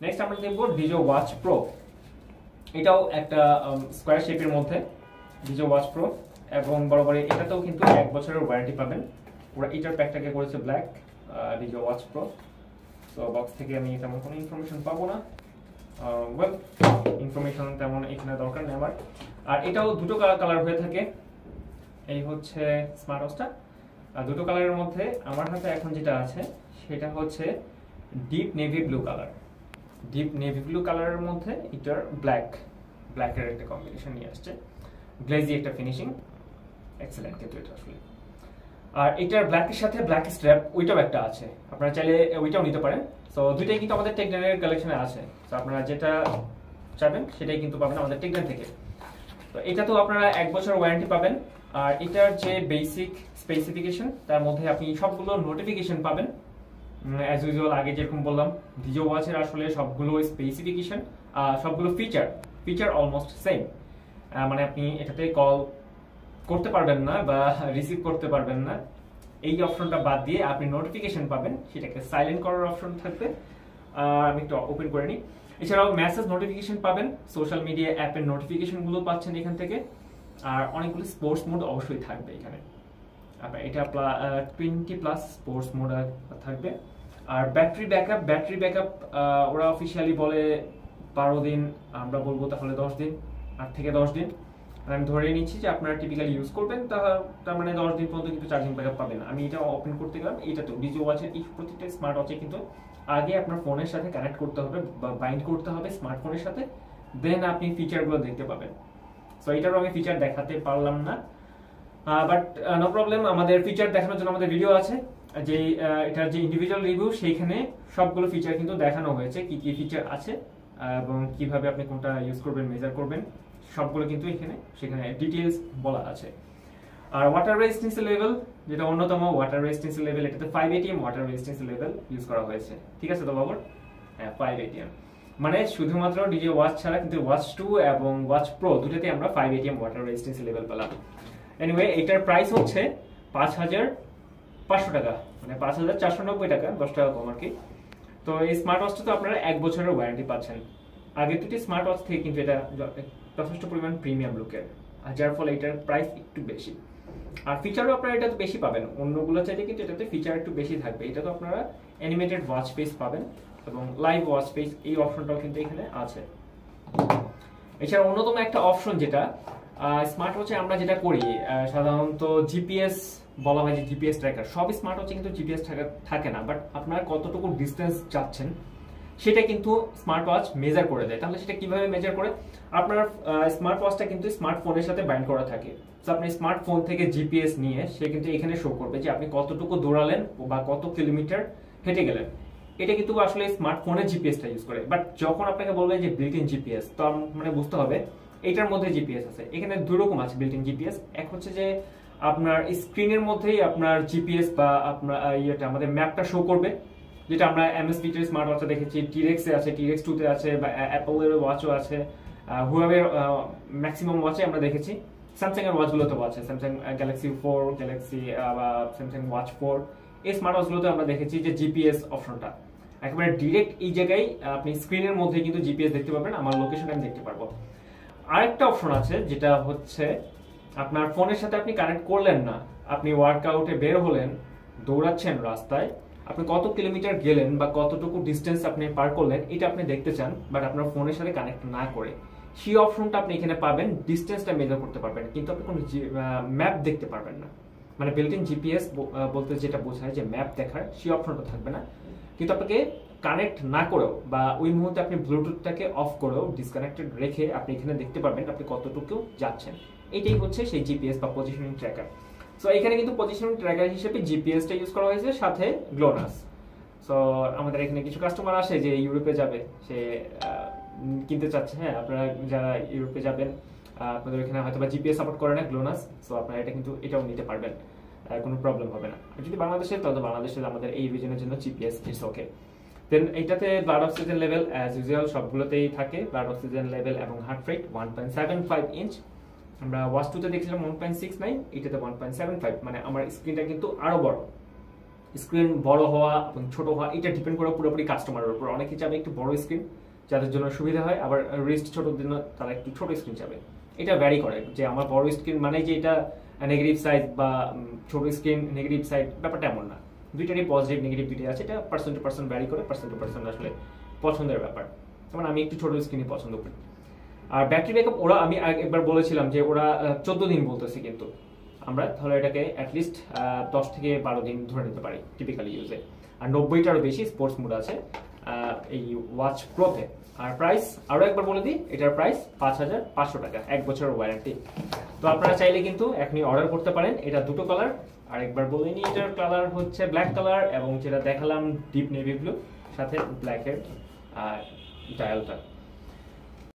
Next আমরা দেখব Dizo watch pro. এটাও একটা স্কয়ার শেপের মধ্যে ডিজো ওয়াচ প্রো, এবং বরাবরই এটাতেও কিন্তু 1 বছরের ওয়ারেন্টি পাবেন। ওরা এটার প্যাকটাকে করেছে black Dizo watch pro. So box থেকে আমি তেমন কোনো ইনফরমেশন পাবো না, ওয়েল ইনফরমেশন তেমন এখানে দরকার নেই আমার। আর এটাও দুটো কালার হয়ে থাকে। এই হচ্ছে স্মার্ট ওয়াচটা, আর দুটো কালারের মধ্যে আমার হাতে এখন যেটা আছে সেটা হচ্ছে deep navy blue colour. Deep navy blue কালারের মধ্যে এটার ব্ল্যাকের একটা কম্বিনেশন নিয়ে আসছে, গ্লেজি একটা ফিনিশিং, এক্সেলেন্ট কিন্তু এটা আসলে। আর এটার ব্ল্যাকের সাথে ব্ল্যাক স্ট্র্যাপ ওইটাও একটা আছে, আপনারা চাইলে ওইটাও নিতে পারেন। সো দুইটাই কিন্তু আমাদের টেকডেনের কালেকশনে আছে, তো আপনারা যেটা চাবেন সেটাই কিন্তু পাবেন আমাদের টেকডেন থেকে। তো এটা তো আপনারা 1 বছর ওয়ারেন্টি পাবেন। আর এটার যে বেসিক স্পেসিফিকেশন তার মধ্যে আপনি সবগুলো নোটিফিকেশন পাবেন অ্যাজ ইউজুয়াল। আগে যেরকম বললাম ডিজো ওয়াচের আসলে সবগুলো স্পেসিফিকেশন, সবগুলো ফিচার অলমোস্ট সেম। মানে আপনি এটাতে কল করতে পারবেন না বা রিসিভ করতে পারবেন না, এই অপশনটা বাদ দিয়ে আপনি নোটিফিকেশন পাবেন, সেটাকে সাইলেন্ট করার অপশন থাকবে। আমি একটু ওপেন করে নিই। এছাড়াও মেসেজ নোটিফিকেশন পাবেন, সোশ্যাল মিডিয়া অ্যাপের নোটিফিকেশনগুলো পাচ্ছেন এখান থেকে। আর অনেকগুলো স্পোর্টস মোড অবশ্যই থাকবে এখানে, আপনার এটা 20+ স্পোর্টস মোড থাকবে। আর ব্যাটারি ব্যাকআপ ওরা অফিসিয়ালি বলে 12 দিন, আমরা বলবো তাহলে 10 দিন, 8 থেকে 10 দিন। আমি ধরে নিচ্ছি যে আপনারা টিপিক্যালি ইউজ করবেন, তার মানে 10 দিন পর্যন্ত কিন্তু চার্জিং ব্যাকআপ পাবেন। আমি এটা ওপেন করতে গেলাম, এটা তো ডিজো ওয়াচের এই প্রত্যেকটা স্মার্ট ওয়াচে কিন্তু আগে আপনার ফোনের সাথে কানেক্ট করতে হবে বা বাইন্ড করতে হবে স্মার্টফোনের সাথে, দেন আপনি ফিচারগুলো দেখতে পাবেন। সো এটারও আমি ফিচার দেখাতে পারলাম না, বাট নো প্রবলেম, আমাদের ফিচার দেখানোর জন্য আমাদের ভিডিও আছে, যে এটার যে ইন্ডিভিজুয়াল রিভিউ সেইখানে সবগুলো ফিচার কিন্তু দেখানো হয়েছে, কি কি ফিচার আছে এবং কিভাবে আপনি কোনটা ইউজ করবেন, মেজার করবেন, সবগুলো কিন্তু সেখানে ডিটেইলস বলা আছে। আর ওয়াটার রেজিস্ট্যান্স লেভেল, যেটা অন্যতম ওয়াটার রেজিস্ট্যান্স লেভেল, এটাতে 5 ATM water resistance level use করা হয়েছে। ঠিক আছে তো বাবর? হ্যাঁ, 5 ATM, মানে শুধুমাত্র ডিজে ওয়াচ ছাড়া কিন্তু ওয়াচ 2 এবং ওয়াচ প্রো দুটোতে আমরা 5 ATM ওয়াটার রেজিস্ট্যান্স লেভেল পেলাম। এনিওয়ে, এটার প্রাইস হচ্ছে 5,500 টাকা, মানে 5,490 টাকা, 10 টাকা কম আর কি। তো এই স্মার্ট ওয়াচটা তো আপনারা 1 বছরের ওয়ারেন্টি পাচ্ছেন। আগে দুটি স্মার্ট ওয়াচ থেকে কিন্তু এটা যথেষ্ট পরিমাণ প্রিমিয়াম লুকের, আর যার ফলে এটার প্রাইস একটু বেশি। আর ফিচারও আপনারা এটা বেশি পাবেন, অন্যগুলো চাইলে কিন্তু এটাতে ফিচার একটু বেশি থাকবে। এটা তো আপনারা অ্যানিমেটেড ওয়াচ ফেস পাবেন এবং লাইভ ওয়াচ ফেস, এই অপশনটাও কিন্তু এখানে আছে। এছাড়া অন্যতম একটা অপশন যেটা স্মার্ট ওয়াচে আমরা যেটা করি সাধারণত জিপিএস বলা হয়, যে জিপিএস ট্র্যাকার। সব স্মার্ট ওয়াচে কিন্তু জিপিএস ট্র্যাকার থাকে না, বাট আপনারা কতটুকু ডিস্টেন্স যাচ্ছেন সেটা কিন্তু স্মার্ট ওয়াচ মেজার করে দেয়। তাহলে সেটা কিভাবে মেজার করে? আপনার স্মার্ট ওয়াচটা কিন্তু স্মার্টফোনের সাথে বাইন্ড করা থাকে, তো আপনি স্মার্টফোন থেকে জিপিএস নিয়ে সে কিন্তু এখানে শো করবে যে আপনি কতটুকু দৌড়ালেন বা কত কিলোমিটার হেঁটে গেলেন। এটা কিন্তু আসলে স্মার্টফোনের জিপিএসটা ইউজ করে। বাট যখন আপনাকে বলবে যে বিল্ট ইন জিপিএস, তো মানে বুঝতে হবে এটার মধ্যে জিপিএস আছে। এখানে দুই রকম আছে বিল্ট ইন জিপিএস। এক হচ্ছে যে আপনার স্ক্রিনের মধ্যেই আপনার জিপিএস বা আপনার আমাদের ম্যাপটা শো করবে, যেটা আমরা Amazfit এর স্মার্ট ওয়াচে দেখেছি, T-Rex এ আছে, T-Rex 2 তে আছে, বা Apple এর ওয়াচও আছে, হুয়াওয়ে ম্যাক্সিমাম ওয়াচে আমরা দেখেছি, স্যামসাং এর ওয়াচগুলোতেও আছে, স্যামসাং গ্যালাক্সি 4, গ্যালাক্সি বা স্যামসাং ওয়াচ 4, এই স্মার্ট ওয়াচগুলোতে আমরা দেখেছি যে জিপিএস অপশনটা একেবারে ডিরেক্ট এই জায়গায় আপনি স্ক্রিনের মধ্যে কিন্তু জিপিএস দেখতে পাবেন, আমার লোকেশনটা আমি দেখতে পারবো। আরেকটা অপশন আছে যেটা হচ্ছে আপনার ফোনের সাথে আপনি কানেক্ট করলেন না, আপনি ওয়ার্কআউটে বের হলেন, দৌড়াচ্ছেন রাস্তায়, আপনি কত কিলোমিটার গেলেন বা কতটুকু ডিস্টেন্স আপনি পার করলেন এটা আপনি দেখতে চান, বাট আপনার ফোনের সাথে কানেক্ট না করে, সেই অপশনটা আপনি এখানে পাবেন। ডিস্টেন্সটা মেজার করতে পারবেন, কিন্তু আপনি কোনো ম্যাপ দেখতে পারবেন না। মানে বিল্ট ইন জিপিএস বলতে যেটা বোঝায় যে ম্যাপ দেখার, সেই অপশনটা থাকবে না। কিন্তু আপনাকে কানেক্ট না করেও বা ওই মুহূর্তে আপনি ব্লুটুথটাকে অফ করেও ডিসকানেক্টেড রেখে আপনি এখানে দেখতে পারবেন আপনি কতটুকু যাচ্ছেন। এটাই হচ্ছে সেই জিপিএস বা পজিশনিং ট্র্যাকার। সো এখানে কিন্তু পজিশনিং ট্র্যাকার হিসেবে জিপিএসটা ইউজ করা হয়েছে, সাথে গ্লোনাস। সো আমাদের এখানে কিছু কাস্টমার আসে যে ইউরোপে যাবে, সে কিনতে চাচ্ছে। হ্যাঁ, আপনারা যারা ইউরোপে যাবেন আপনাদের এখানে হয়তো বা জিপিএস সাপোর্ট করে না গ্লোনাস, সো আপনারা এটা কিন্তু এটাও নিতে পারবেন, কোনো প্রবলেম হবে না। আর যদি বাংলাদেশে, তাহলে বাংলাদেশে আমাদের এই রিজনের জন্য জিপিএস ইটস ওকে। দেন এইটাতে blood oxygen level as usual সবগুলোতেই থাকে, ব্লাড অক্সিজেন লেভেল এবং হার্ট রেট 1.75 ইঞ্চ। আমরা ওয়াচ 2 তে দেখছিলাম 1.69, এটাতে 1.75, মানে আমার স্ক্রিনটা কিন্তু আরো বড়। স্ক্রিন বড় হওয়া এবং ছোট হওয়া এটা ডিপেন্ড করে পুরোপুরি কাস্টমারের উপর। অনেকে চাবে একটু বড় স্ক্রিন যাদের জন্য সুবিধা হয়, আবার রিস্ট ছোটোর জন্য তারা একটু ছোট স্ক্রিন চাবে। এটা ভ্যারি করে যে আমার বড় স্ক্রিন মানে যে এটা নেগেটিভ সাইড বা ছোট স্ক্রিন নেগেটিভ সাইড, ব্যাপারটা এমন না। দুইটারই পজিটিভ নেগেটিভ দুইটাই আছে, এটা পার্সন টু পার্সন ভ্যারি করে, পার্সন টু পার্সন আসলে পছন্দের ব্যাপার। যেমন আমি একটু ছোট স্ক্রিনই পছন্দ করি। আর ব্যাটারি ব্যাকআপ ওরা আমি একবার বলেছিলাম যে ওরা 14 দিন বলতেছে, কিন্তু আমরা তাহলে এটাকে অ্যাটলিস্ট 10 থেকে 12 দিন ধরে নিতে পারি টিপিক্যালি ইউজে। আর 90টারও বেশি স্পোর্টস মোড আছে এই ওয়াচ প্রোতে। আর প্রাইস আরও একবার বলে দিই, এটার প্রাইস 5500 টাকা, 1 বছরের ওয়ারেন্টি। তো আপনারা চাইলে কিন্তু এখনই অর্ডার করতে পারেন। এটা দুটো কালার, আর একবার বলে নিই এটার কালার হচ্ছে ব্ল্যাক কালার, এবং যেটা দেখালাম ডিপ নেভি ব্লু, সাথে ব্ল্যাকের ডায়ালটা।